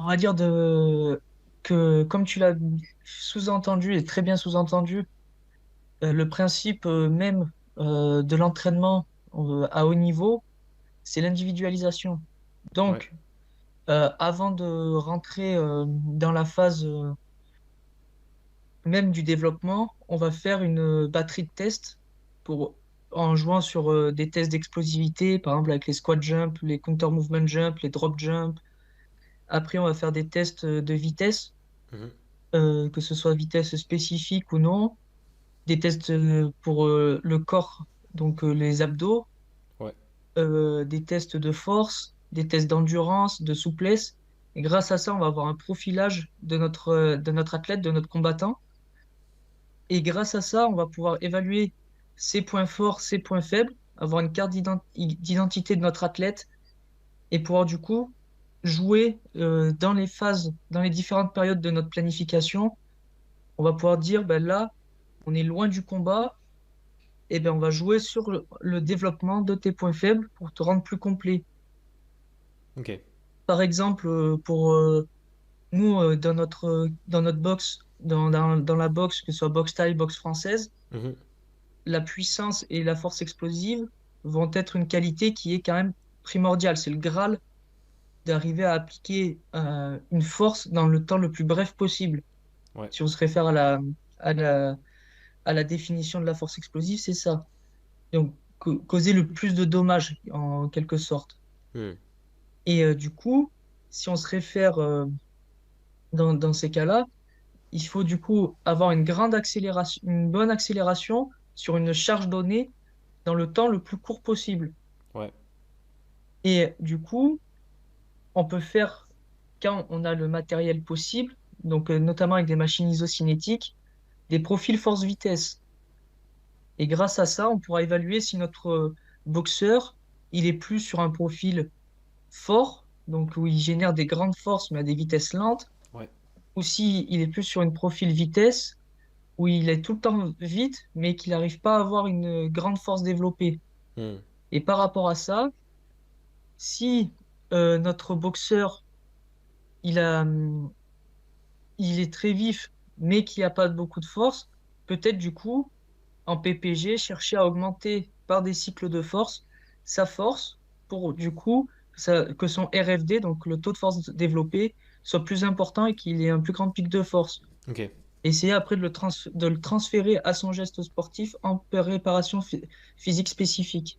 va dire que comme tu l'as sous-entendu et très bien sous-entendu, le principe même de l'entraînement à haut niveau, c'est l'individualisation. Ouais, Donc, avant de rentrer dans la phase même du développement, on va faire une batterie de tests en jouant sur des tests d'explosivité, par exemple avec les squat jump, les counter movement jump, les drop jump. Après, on va faire des tests de vitesse, mhm, que ce soit vitesse spécifique ou non, des tests pour le corps, donc les abdos, ouais, des tests de force, des tests d'endurance, de souplesse. Et grâce à ça, on va avoir un profilage de notre athlète, de notre combattant. Et grâce à ça, on va pouvoir évaluer ses points forts, ses points faibles, avoir une carte d'identité de notre athlète et pouvoir du coup jouer dans les phases, dans les différentes périodes de notre planification. On va pouvoir dire, ben là, on est loin du combat, et ben on va jouer sur le développement de tes points faibles pour te rendre plus complet. ok, Par exemple, pour nous, dans notre boxe, dans la boxe, que ce soit boxe thaï, boxe française, mhm, la puissance et la force explosive vont être une qualité qui est quand même primordiale. C'est le Graal d'arriver à appliquer une force dans le temps le plus bref possible. ouais, Si on se réfère à à la définition de la force explosive, c'est ça. Donc, causer le plus de dommages, en quelque sorte. hmm, Et du coup, si on se réfère dans ces cas-là, il faut du coup avoir une grande accélération, une bonne accélération sur une charge donnée dans le temps le plus court possible. ouais, Et du coup, on peut faire, quand on a le matériel possible, donc notamment avec des machines isocinétiques, des profils force-vitesse. Et grâce à ça, on pourra évaluer si notre boxeur, il est plus sur un profil fort, donc où il génère des grandes forces mais à des vitesses lentes, ouais, ou si il est plus sur une profil vitesse, où il est tout le temps vite mais qu'il n'arrive pas à avoir une grande force développée. hmm, Et par rapport à ça, si notre boxeur, il a, il est très vif, mais qu'il n'y a pas beaucoup de force, peut-être du coup, en PPG, chercher à augmenter par des cycles de force sa force pour du coup que son RFD, donc le taux de force développé, soit plus important et qu'il ait un plus grand pic de force. ok, Essayer après de le transférer à son geste sportif en préparation physique spécifique.